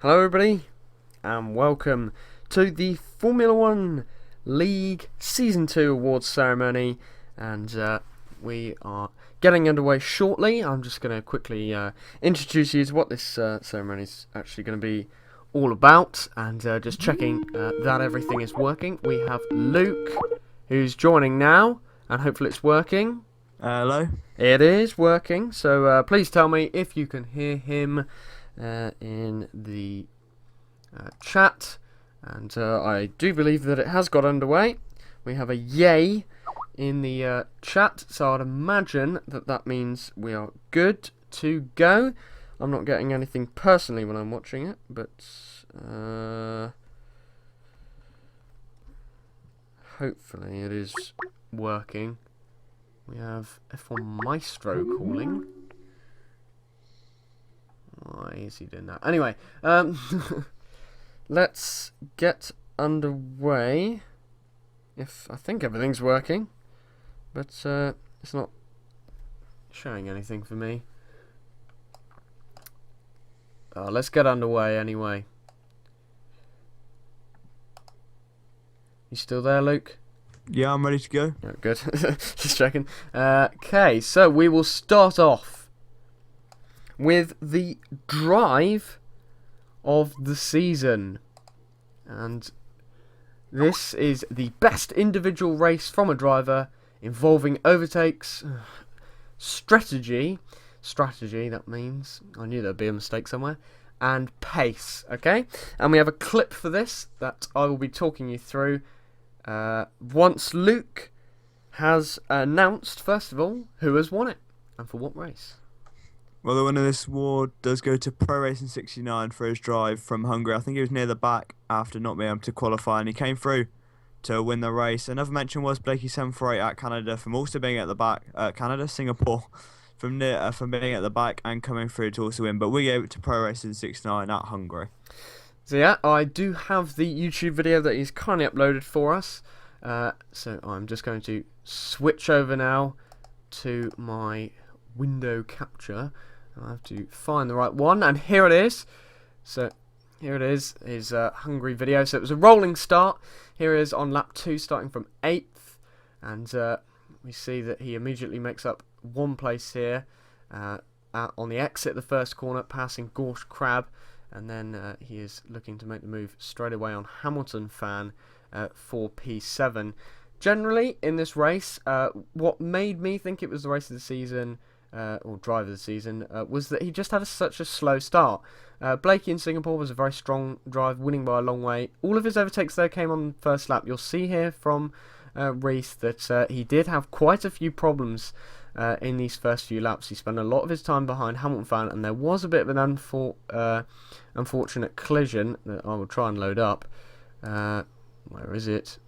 Hello everybody and welcome to the Formula 1 League Season 2 awards ceremony, and we are getting underway shortly. I'm just going to quickly introduce you to what this ceremony is actually going to be all about, and just checking that everything is working. We have Luke, who's joining now, and hopefully it's working. Hello. It is working, so please tell me if you can hear him in the chat, and I do believe that it has got underway. We have a yay in the chat, so I'd imagine that that means we are good to go. I'm not getting anything personally when I'm watching it, but hopefully it is working. We have F1 Maestro calling. Why is he doing that? Anyway, let's get underway. I think everything's working, but it's not showing anything for me. Let's get underway anyway. You still there, Luke? Yeah, I'm ready to go. Oh, good. Just checking. Okay, so we will start off with the drive of the season, and this is the best individual race from a driver involving overtakes, strategy, that means, I knew there'd be a mistake somewhere, and pace. Okay, and we have a clip for this that I will be talking you through once Luke has announced, first of all, who has won it and for what race. Well, the winner of this award does go to Pro Racing 69 for his drive from Hungary. I think he was near the back after not being able to qualify, and he came through to win the race. Another mention was Blakey 748 at Canada, from also being at the back, Singapore, from being at the back and coming through to also win. But we gave it to Pro Racing 69 at Hungary. So yeah, I do have the YouTube video that he's kindly uploaded for us. So I'm just going to switch over now to my window capture. I have to find the right one, and here it is. So here it is, his Hungary video. So it was a rolling start. Here it is on lap 2, starting from 8th, and we see that he immediately makes up one place here on the exit, the first corner, passing Gorsh Crab, and then he is looking to make the move straight away on Hamilton Fan for P7. Generally, in this race, what made me think it was the race of the season, or drive of the season, was that he just had such a slow start. Blakey in Singapore was a very strong drive, winning by a long way. All of his overtakes though came on the first lap. You'll see here from Reese that he did have quite a few problems in these first few laps. He spent a lot of his time behind Hamilton Fan, and there was a bit of an unfortunate collision that I will try and load up. Where is it?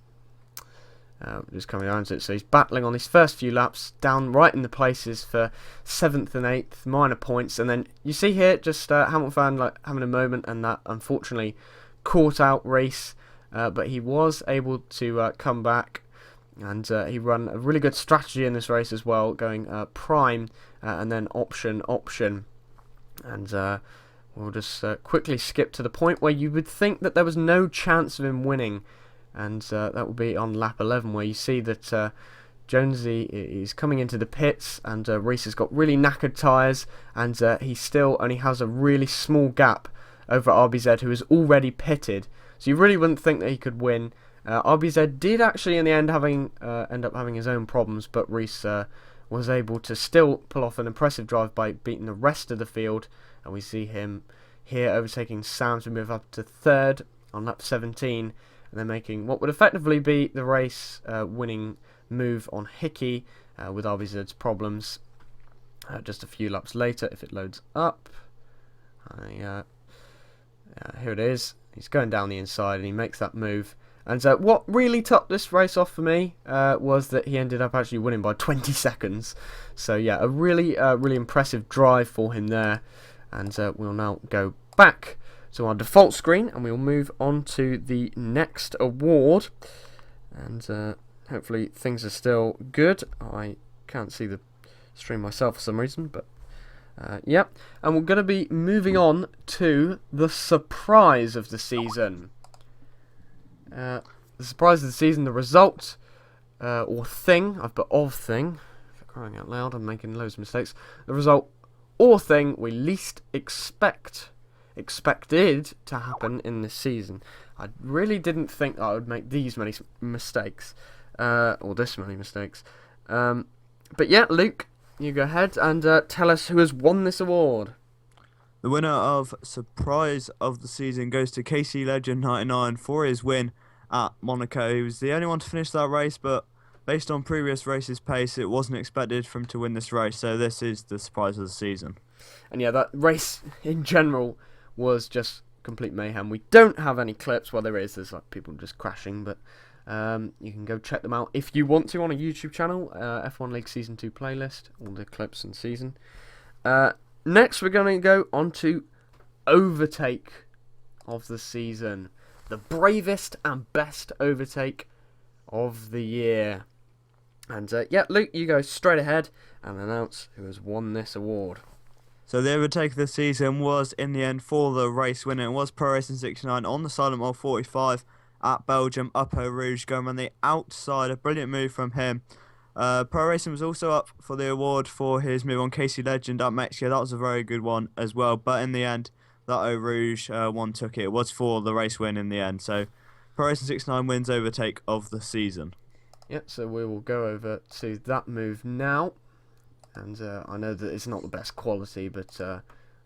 Just coming around to it. So he's battling on his first few laps, down right in the places for 7th and 8th, minor points, and then you see here just Hamilton Fan like having a moment, and that unfortunately caught out Reese, but he was able to come back, and he ran a really good strategy in this race as well, going prime and then option, and we'll just quickly skip to the point where you would think that there was no chance of him winning. And that will be on lap 11, where you see that Jonesy is coming into the pits, and Reese has got really knackered tyres, and he still only has a really small gap over RBZ, who is already pitted. So you really wouldn't think that he could win. RBZ did actually in the end end up having his own problems, but Reese was able to still pull off an impressive drive by beating the rest of the field, and we see him here overtaking Sam to move up to 3rd on lap 17. And they're making what would effectively be the race winning move on HiCkY with RBZ's problems. Just a few laps later, if it loads up. Here it is. He's going down the inside and he makes that move. And what really topped this race off for me was that he ended up actually winning by 20 seconds. So yeah, a really impressive drive for him there. And we'll now go back to our default screen, and we'll move on to the next award, and hopefully things are still good. I can't see the stream myself for some reason, but Yep, and we're going to be moving on to the surprise of the season. The surprise of the season, the result, or thing, I've put of thing, for crying out loud, I'm making loads of mistakes. The result or thing we least expected to happen in this season. I really didn't think I would make these many mistakes, or this many mistakes. But yeah, Luke, you go ahead and tell us who has won this award. The winner of Surprise of the Season goes to HiCkY Legend 99 for his win at Monaco. He was the only one to finish that race, but based on previous races' pace, it wasn't expected for him to win this race, so this is the Surprise of the Season. And yeah, that race in general was just complete mayhem. We don't have any clips. Well, there's like people just crashing, but you can go check them out if you want to on a YouTube channel, F1 League Season 2 playlist, all the clips and season. Next, we're going to go on to Overtake of the season. The bravest and best overtake of the year. And yeah, Luke, you go straight ahead and announce who has won this award. So the overtake of the season was, in the end, for the race winner. It was Pro Racing 69 on the silent model 45 at Belgium, upper Rouge, going on the outside. A brilliant move from him. Pro Racing was also up for the award for his move on HiCkY Legend at Mexico. That was a very good one as well. But in the end, that Eau Rouge one took it. It was for the race win in the end. So Pro Racing 69 wins overtake of the season. Yep, so we will go over to that move now. And I know that it's not the best quality, but I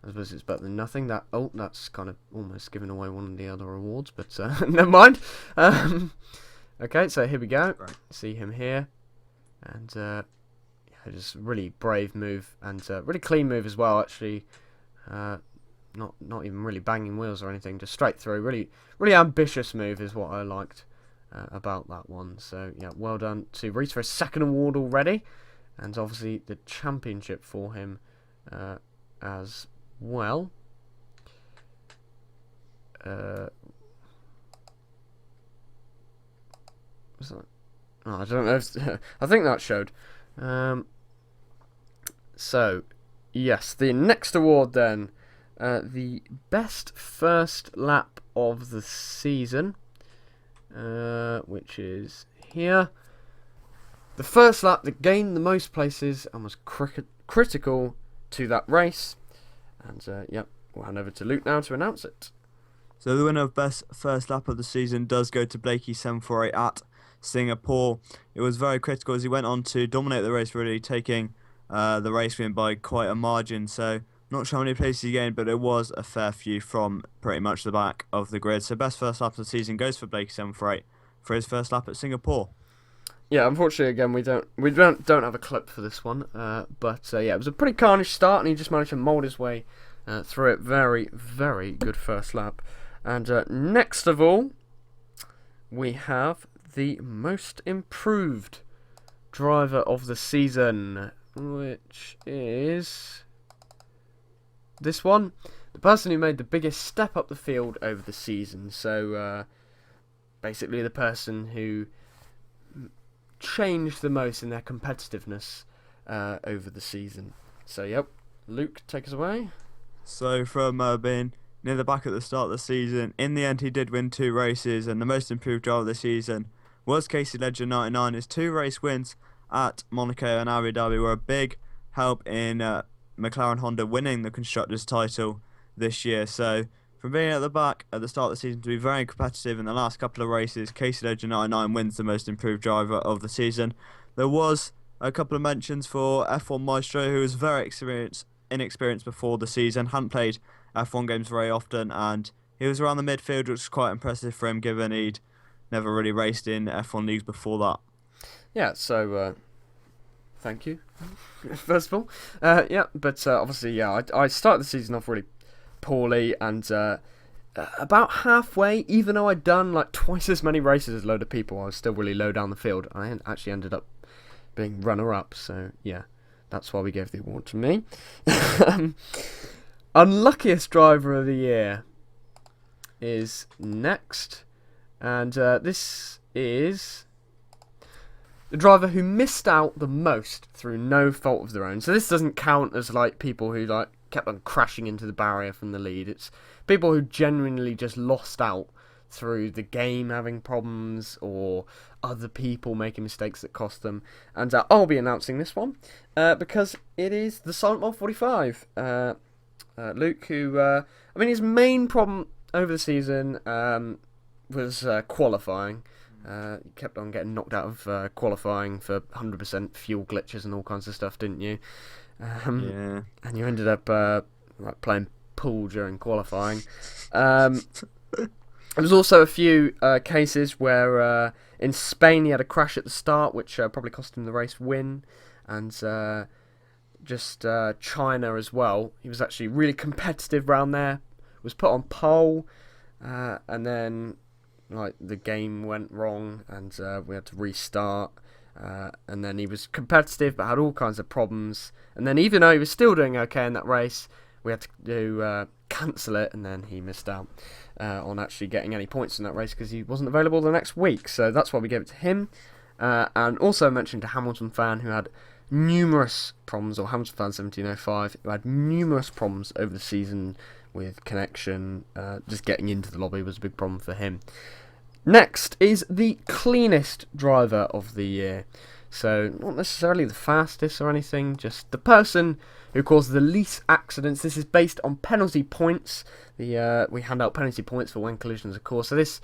suppose it's better than nothing. That's kind of almost giving away one of the other awards, but never mind. Okay, so here we go. Right. See him here. And yeah, just really brave move and really clean move as well. Actually, not even really banging wheels or anything, just straight through. Really ambitious move is what I liked about that one. So yeah, well done to Reese for a second award already, and obviously the championship for him as well. Was that? Oh, I don't know if I think that showed. So, yes, the next award then, the best first lap of the season, which is here. The first lap that gained the most places and was critical to that race. And yep, we'll hand over to Luke now to announce it. So the winner of best first lap of the season does go to Blakey 748 at Singapore. It was very critical as he went on to dominate the race, really taking the race win by quite a margin. So not sure how many places he gained, but it was a fair few from pretty much the back of the grid. So best first lap of the season goes for Blakey 748 for his first lap at Singapore. Yeah, unfortunately, again, we don't have a clip for this one, but yeah, it was a pretty carnage start, and he just managed to mould his way through it. Very, very good first lap. And next of all, we have the most improved driver of the season, which is this one, the person who made the biggest step up the field over the season. So basically, the person who changed the most in their competitiveness over the season. So yep, Luke, take us away. So from being near the back at the start of the season, in the end he did win 2 races, and the most improved driver of the season was HiCkY Legend 99. His 2 race wins at Monaco and Abu Dhabi were a big help in McLaren Honda winning the Constructors' title this year. So from being at the back at the start of the season to be very competitive in the last couple of races, HiCkY Legend 99 wins the most improved driver of the season. There was a couple of mentions for F1 Maestro, who was very inexperienced before the season, hadn't played F1 games very often, and he was around the midfield, which was quite impressive for him given he'd never really raced in F1 leagues before that. Yeah, so thank you, first of all. Yeah, but obviously, yeah, I started the season off really poorly, and about halfway, even though I'd done like twice as many races as a load of people, I was still really low down the field. I actually ended up being runner-up, so yeah, that's why we gave the award to me. Unluckiest Driver of the Year is next, and this is the driver who missed out the most through no fault of their own. So this doesn't count as like people who like kept on crashing into the barrier from the lead. It's people who genuinely just lost out through the game having problems or other people making mistakes that cost them. And I'll be announcing this one because it is the Silent Mob 45. Luke, who, I mean, his main problem over the season was qualifying. You kept on getting knocked out of qualifying for 100% fuel glitches and all kinds of stuff, didn't you? Yeah. And you ended up like playing pool during qualifying. There was also a few cases where in Spain he had a crash at the start, which probably cost him the race win, and just China as well. He was actually really competitive round there. Was put on pole, and then like the game went wrong, and we had to restart. And then he was competitive, but had all kinds of problems. And then even though he was still doing okay in that race, we had to cancel it, and then he missed out on actually getting any points in that race because he wasn't available the next week. So that's why we gave it to him. And also mentioned a Hamilton fan who had numerous problems, or Hamilton fan 1705, who had numerous problems over the season with connection. Just getting into the lobby was a big problem for him. Next is the cleanest driver of the year. So, not necessarily the fastest or anything, just the person who caused the least accidents. This is based on penalty points. We hand out penalty points for when collisions occur. So this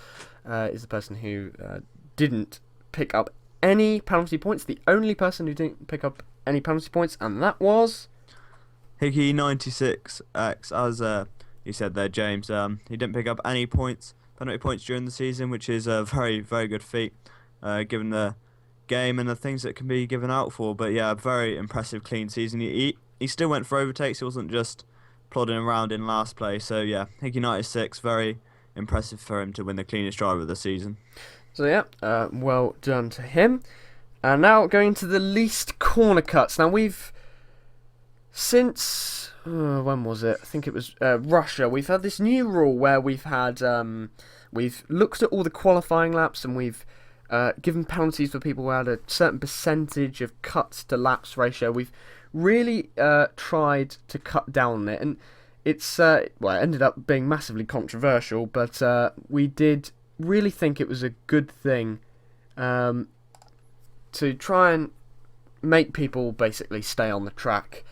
is the person who didn't pick up any penalty points. The only person who didn't pick up any penalty points, and that was HiCkY 96X, as you said there, James. He didn't pick up any penalty points during the season, which is a very, very good feat, given the game and the things that can be given out for. But yeah, very impressive clean season. He still went for overtakes. He wasn't just plodding around in last place. So yeah, HiCkY 96, very impressive for him to win the cleanest driver of the season. So yeah, well done to him. And now going to the least corner cuts. Now we've since when was it? I think it was Russia. We've had this new rule where we've looked at all the qualifying laps and we've given penalties for people who had a certain percentage of cuts to laps ratio. We've really tried to cut down on it, and it's it ended up being massively controversial, but we did really think it was a good thing to try and make people basically stay on the track.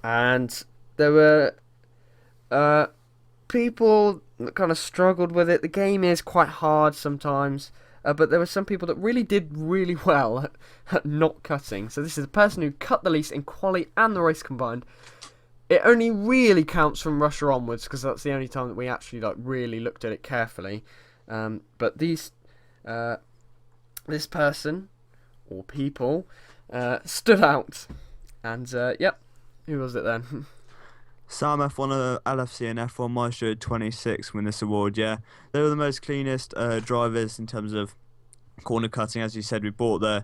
And there were people that kind of struggled with it. The game is quite hard sometimes, but there were some people that really did really well at not cutting. So this is a person who cut the least in quali and the race combined. It only really counts from Russia onwards because that's the only time that we actually really looked at it carefully. But this person or people stood out, and yep, who was it then? Sam F1 LFC and F1 Maestro 26 win this award. Yeah, they were the most cleanest drivers in terms of corner cutting. As you said, we brought the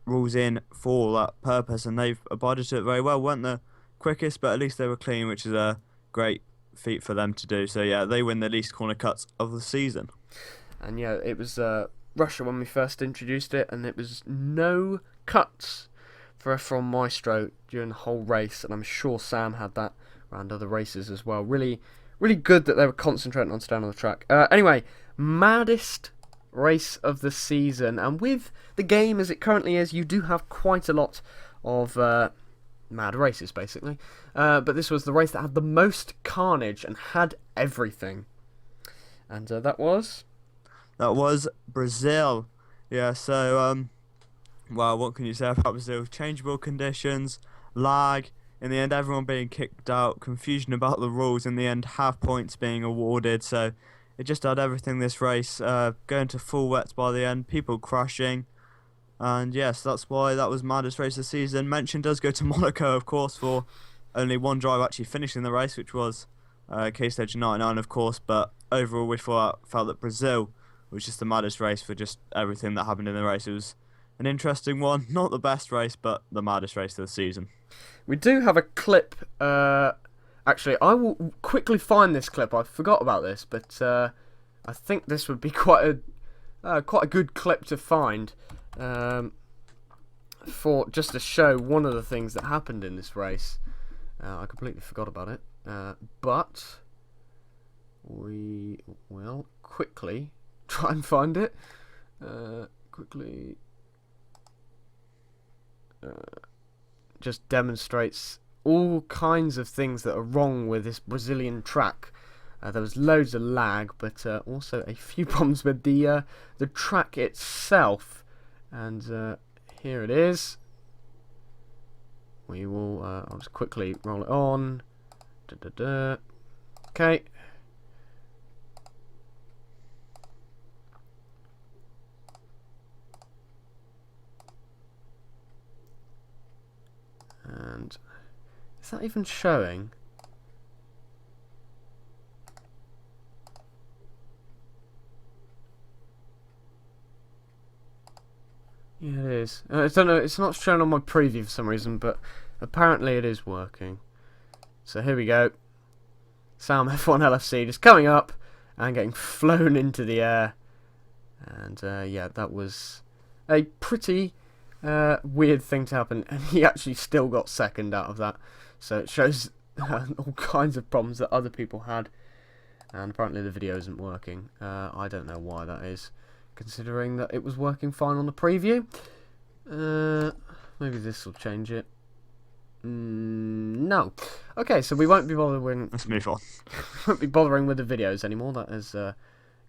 rules in for that purpose, and they've abided to it very well. Weren't the quickest, but at least they were clean, which is a great feat for them to do. So yeah, they win the least corner cuts of the season. And yeah, it was Russia when we first introduced it, and it was no cuts for F1 Maestro during the whole race, and I'm sure Sam had that around other races as well. Really, really good that they were concentrating on staying on the track. Anyway, Maddest Race of the season, and with the game as it currently is, you do have quite a lot of mad races, basically. But this was the race that had the most carnage and had everything, and that was Brazil. Yeah, so well, what can you say about Brazil? Changeable conditions, lag, in the end everyone being kicked out, confusion about the rules, in the end half points being awarded. So it just had everything, this race, going to full wets by the end, people crashing. And yes, that's why that was Maddest Race of the season. Mention does go to Monaco, of course, for only one driver actually finishing the race, which was K-Stage 99, of course. But overall, we felt that Brazil was just the maddest race for just everything that happened in the race. It was an interesting one, not the best race, but the maddest race of the season. We do have a clip. Actually, I will quickly find this clip. I forgot about this, but I think this would be quite a good clip to find. for just to show one of the things that happened in this race. I completely forgot about it, but we will quickly try and find it. Just demonstrates all kinds of things that are wrong with this Brazilian track. There was loads of lag, but also a few problems with the track itself. And here it is. We will. I'll just quickly roll it on. Okay. And is that even showing? Yeah, it is. I don't know, it's not shown on my preview for some reason, but apparently it is working. So here we go. Sam F1 LFC just coming up and getting flown into the air. And yeah, that was a pretty weird thing to happen, and he actually still got second out of that. So it shows all kinds of problems that other people had, and apparently the video isn't working. I don't know why that is, considering that it was working fine on the preview. Maybe this will change it. No. Okay, so we won't be bothering. Let's move on. Won't be bothering with the videos anymore. That has kind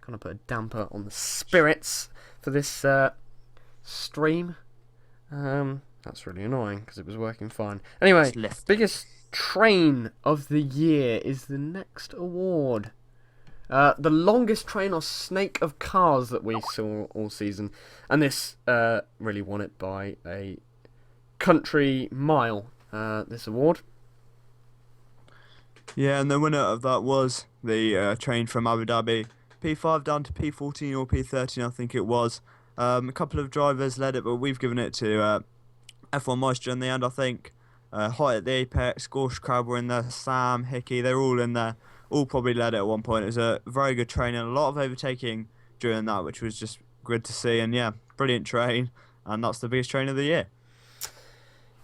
of put a damper on the spirits for this stream. That's really annoying because it was working fine. Anyway, biggest train of the year is the next award. The longest train or snake of cars that we saw all season, and this really won it by a country mile. This award. Yeah, and the winner of that was the train from Abu Dhabi, P5 down to P14 or P13, I think it was. A couple of drivers led it, but we've given it to F1 Maestro in the end, I think. HiCkY at the apex, Gorsh Crab were in there, Sam, HiCkY, they're all in there. All probably led it at one point. It was a very good train and a lot of overtaking during that, which was just good to see. And yeah, brilliant train, and that's the biggest train of the year.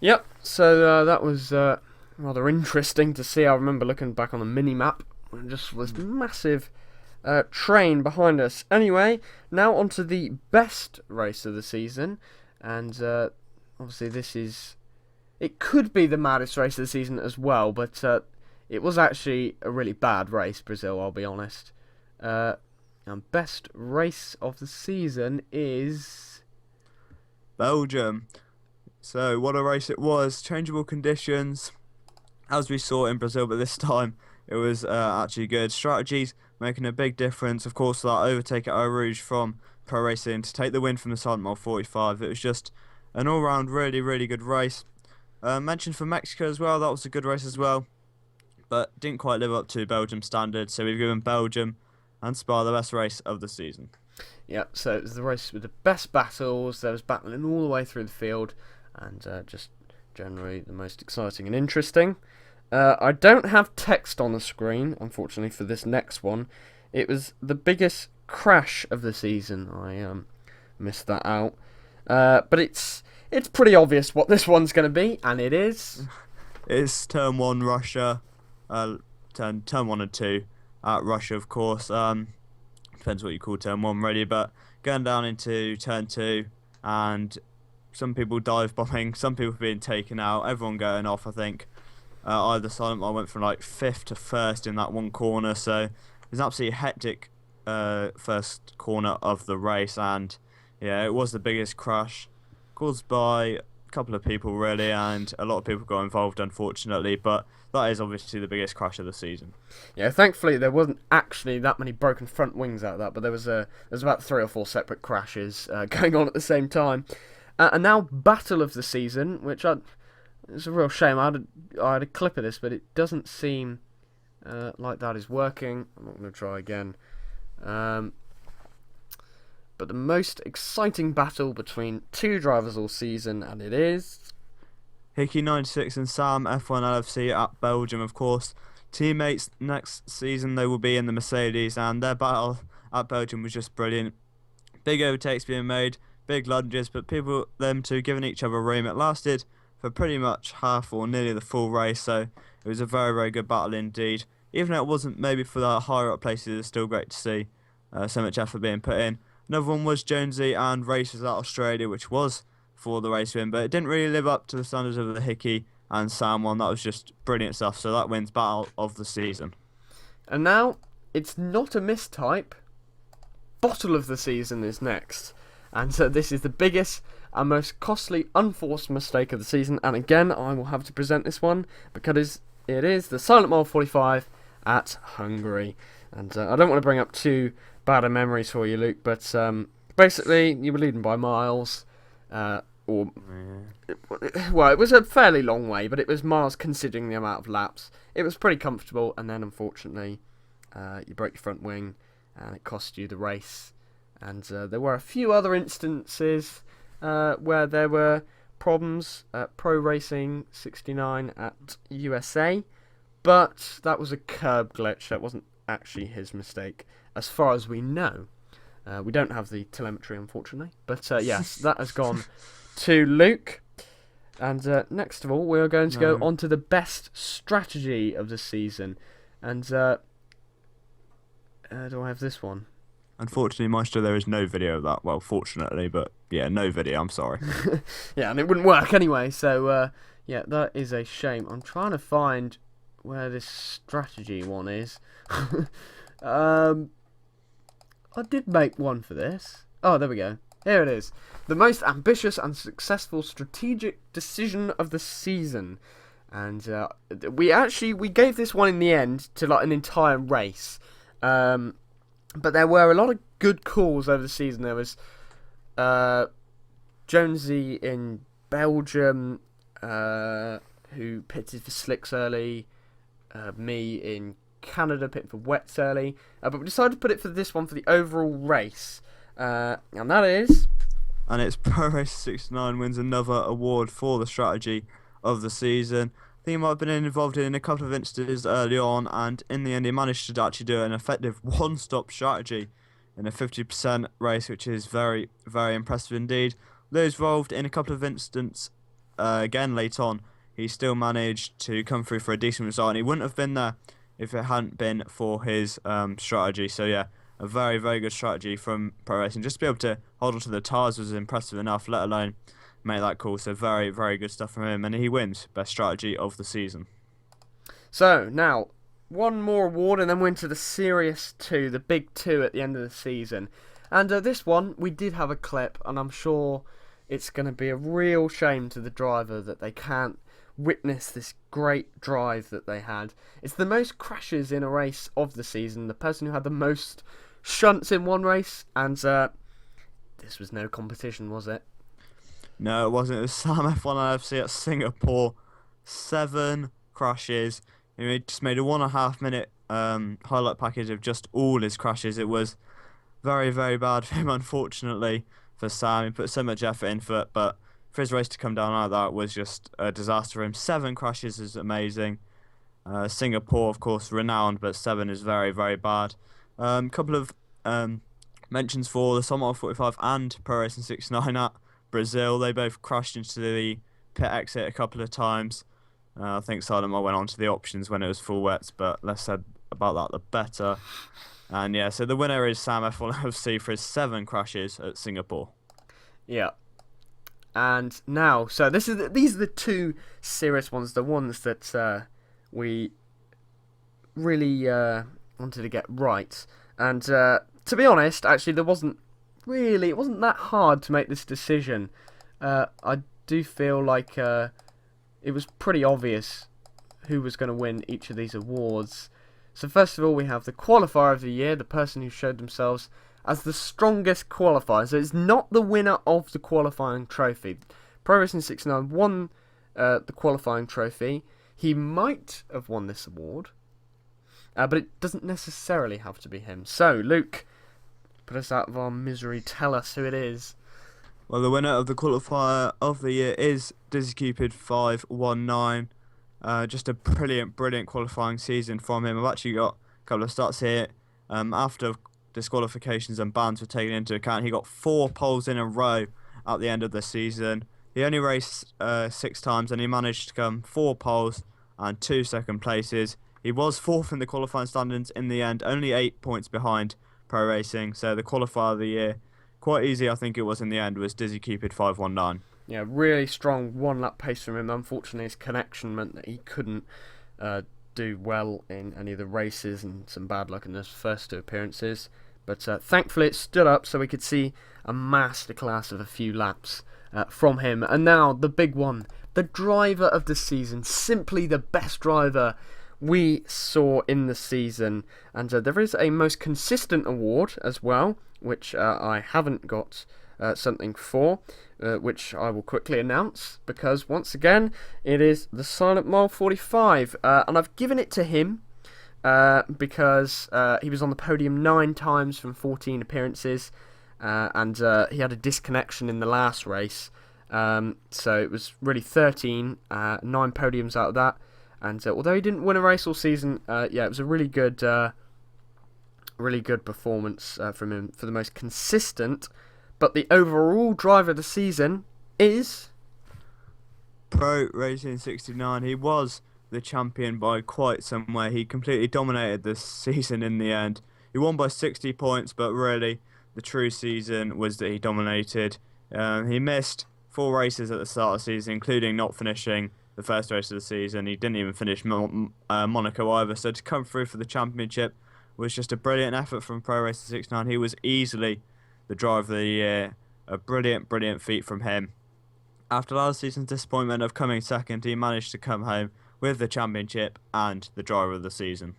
Yep, so that was rather interesting to see. I remember looking back on the mini-map, and just this massive train behind us. Anyway, now onto the best race of the season, and obviously this is... It could be the maddest race of the season as well, but it was actually a really bad race, Brazil, I'll be honest. And best race of the season is... Belgium. So, what a race it was. Changeable conditions, as we saw in Brazil, but this time it was actually good. Strategies making a big difference. Of course, that overtake at Rouge from Pro Racing to take the win from the Silent Mile 45. It was just an all-round really, really good race. Mentioned for Mexico as well, that was a good race as well, but didn't quite live up to Belgium standards, so we've given Belgium and Spa the best race of the season. Yep, so it was the race with the best battles. There was battling all the way through the field, and just generally the most exciting and interesting. I don't have text on the screen, unfortunately, for this next one. It was the biggest crash of the season. I missed that out. But it's pretty obvious what this one's going to be, and it is... It's Turn 1 Russia, Turn 1 and 2 at Russia, of course. Depends what you call Turn 1 really, but going down into Turn 2, and some people dive bombing, some people being taken out, everyone going off, I think. Either Silent Mile went from like 5th to 1st in that one corner, so it was an absolutely hectic first corner of the race, and yeah, it was the biggest crash caused by a couple of people really, and a lot of people got involved unfortunately, but that is obviously the biggest crash of the season. Yeah, thankfully there wasn't actually that many broken front wings out of that, but there was about 3 or 4 separate crashes going on at the same time. And now Battle of the Season, which it's a real shame. I had a clip of this, but it doesn't seem like that is working. I'm not going to try again. But the most exciting battle between 2 drivers all season, and it is... HiCkY 96 and Sam F1 LFC at Belgium, of course. Teammates next season, they will be in the Mercedes, and their battle at Belgium was just brilliant. Big overtakes being made, big lunges, but them two giving each other room. It lasted for pretty much half or nearly the full race, so it was a very, very good battle indeed. Even though it wasn't maybe for the higher up places, it's still great to see so much effort being put in. Another one was Jonesy and Races out Australia, which was for the race win, but it didn't really live up to the standards of the HiCkY and Sam one. That was just brilliant stuff, so that wins battle of the season. And now, it's not a mistype. Bottle of the season is next. And so this is the biggest and most costly unforced mistake of the season. And again, I will have to present this one because it is the Silent Mile 45 at Hungary. And I don't want to bring up too bad of memories for you, Luke, but basically, you were leading by miles. Well, it was a fairly long way, but it was miles considering the amount of laps. It was pretty comfortable, and then unfortunately, you broke your front wing, and it cost you the race. And there were a few other instances where there were problems at Pro Racing 69 at USA, but that was a curb glitch. That wasn't actually his mistake, as far as we know. We don't have the telemetry, unfortunately, but yes, that has gone to Luke. And next of all, we are going to go on to the best strategy of the season. And do I have this one? Unfortunately, Maestro, there is no video of that. Well, fortunately, but yeah, no video, I'm sorry. Yeah, and it wouldn't work anyway, so yeah, that is a shame. I'm trying to find where this strategy one is. I did make one for this. Oh, there we go. Here it is. The most ambitious and successful strategic decision of the season. And we gave this one in the end to like an entire race. But there were a lot of good calls over the season. There was Jonesy in Belgium, who pitted for slicks early. Me in Canada pitted for wets early. But we decided to put it for this one for the overall race. And that is... And it's Pro Race 69 wins another award for the strategy of the season. I think he might have been involved in a couple of instances early on, and in the end he managed to actually do an effective one-stop strategy in a 50% race, which is very, very impressive indeed. Though he's involved in a couple of instances again late on, he still managed to come through for a decent result, and he wouldn't have been there if it hadn't been for his strategy. So yeah, a very, very good strategy from Pro Racing. Just to be able to hold on to the tyres was impressive enough, let alone make that call. So very, very good stuff from him, and he wins best strategy of the season. So now one more award, and then we're into the serious two, the big two at the end of the season. And this one we did have a clip, and I'm sure it's going to be a real shame to the driver that they can't witness this great drive that they had. It's the most crashes in a race of the season, the person who had the most shunts in one race, and this was no competition, was it? No, it wasn't. It was Sam F1 LFC at Singapore. 7 crashes. He just made a 1.5 minute highlight package of just all his crashes. It was very, very bad for him, unfortunately, for Sam. He put so much effort into it, but for his race to come down like that was just a disaster for him. 7 crashes is amazing. Singapore, of course, renowned, but 7 is very, very bad. Couple of mentions for the Silent Mile 45 and Pro Racing 69 at Brazil. They both crashed into the pit exit a couple of times. I think Silent Mile went on to the options when it was full wets, but less said about that the better. And yeah, so the winner is Sam F1 LFC for his 7 crashes at Singapore. Yeah. And now, so these are the two serious ones, the ones that we really wanted to get right. And to be honest, actually, it wasn't that hard to make this decision. I do feel like it was pretty obvious who was going to win each of these awards. So first of all, we have the qualifier of the year, the person who showed themselves as the strongest qualifier. So it's not the winner of the qualifying trophy. Pro Racing 69 won the qualifying trophy. He might have won this award, but it doesn't necessarily have to be him. So, Luke, put us out of our misery. Tell us who it is. Well, the winner of the qualifier of the year is Dizzy Cupid 519. Just a brilliant, brilliant qualifying season from him. I've actually got a couple of stats here. After disqualifications and bans were taken into account, he got 4 poles in a row at the end of the season. He only raced 6 times and he managed to come 4 poles and 2 second places. He was 4th in the qualifying standings in the end, only 8 points behind Pro Racing. So the qualifier of the year, quite easy I think it was in the end, was Dizzy Cupid 519. Yeah, really strong 1-lap pace from him. Unfortunately, his connection meant that he couldn't do well in any of the races, and some bad luck in those first 2 appearances. But thankfully it stood up so we could see a masterclass of a few laps from him. And now the big one, the driver of the season, simply the best driver we saw in the season. And there is a most consistent award as well, which I haven't got something for, which I will quickly announce, because once again it is the Silent Mile 45, and I've given it to him because he was on the podium 9 times from 14 appearances, and he had a disconnection in the last race, so it was really 13, 9 podiums out of that, and although he didn't win a race all season, yeah, it was a really good performance from him for the most consistent. But the overall driver of the season is Pro Racing 69. He was the champion by quite some way. He completely dominated this season in the end. He won by 60 points, but really the true season was that he dominated. He missed 4 races at the start of the season, including not finishing the first race of the season. He didn't even finish Monaco either. So to come through for the championship was just a brilliant effort from Pro Racing 69. He was easily the driver of the year. A brilliant feat from him. After last season's disappointment of coming second, he managed to come home with the championship and the driver of the season.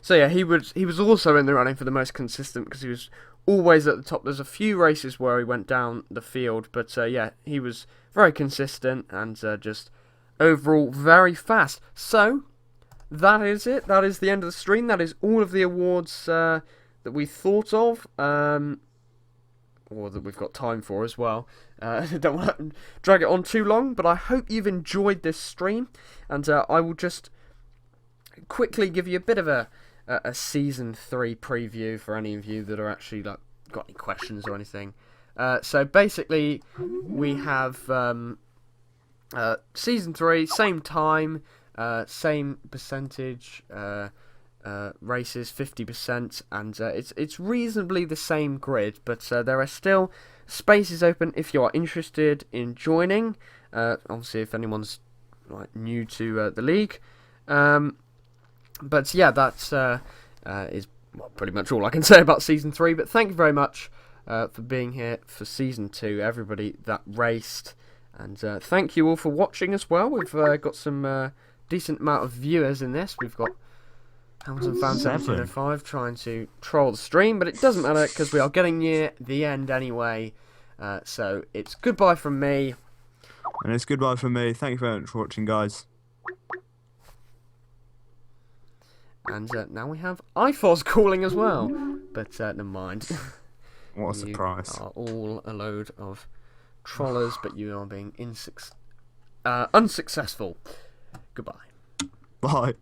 So yeah, he was also in the running for the most consistent, because he was always at the top. There's a few races where he went down the field, but yeah, he was very consistent and just overall very fast. So that is it. That is the end of the stream. That is all of the awards that we thought of. Or that we've got time for as well. Don't want to drag it on too long, but I hope you've enjoyed this stream, and I will just quickly give you a bit of a season 3 preview for any of you that are actually got any questions or anything. So basically, we have season 3, same time, same percentage. Races 50%, and it's reasonably the same grid, but there are still spaces open if you are interested in joining. Obviously, if anyone's new to the league, but yeah, that's is pretty much all I can say about season 3. But thank you very much for being here for season 2, everybody that raced, and thank you all for watching as well. We've got some decent amount of viewers in this. We've got Hamilton Fan 1705 trying to troll the stream, but it doesn't matter because we are getting near the end anyway. So it's goodbye from me. And it's goodbye from me. Thank you very much for watching, guys. And now we have iFoz calling as well. But never mind. What a surprise. You are all a load of trollers, but you are being unsuccessful. Goodbye. Bye.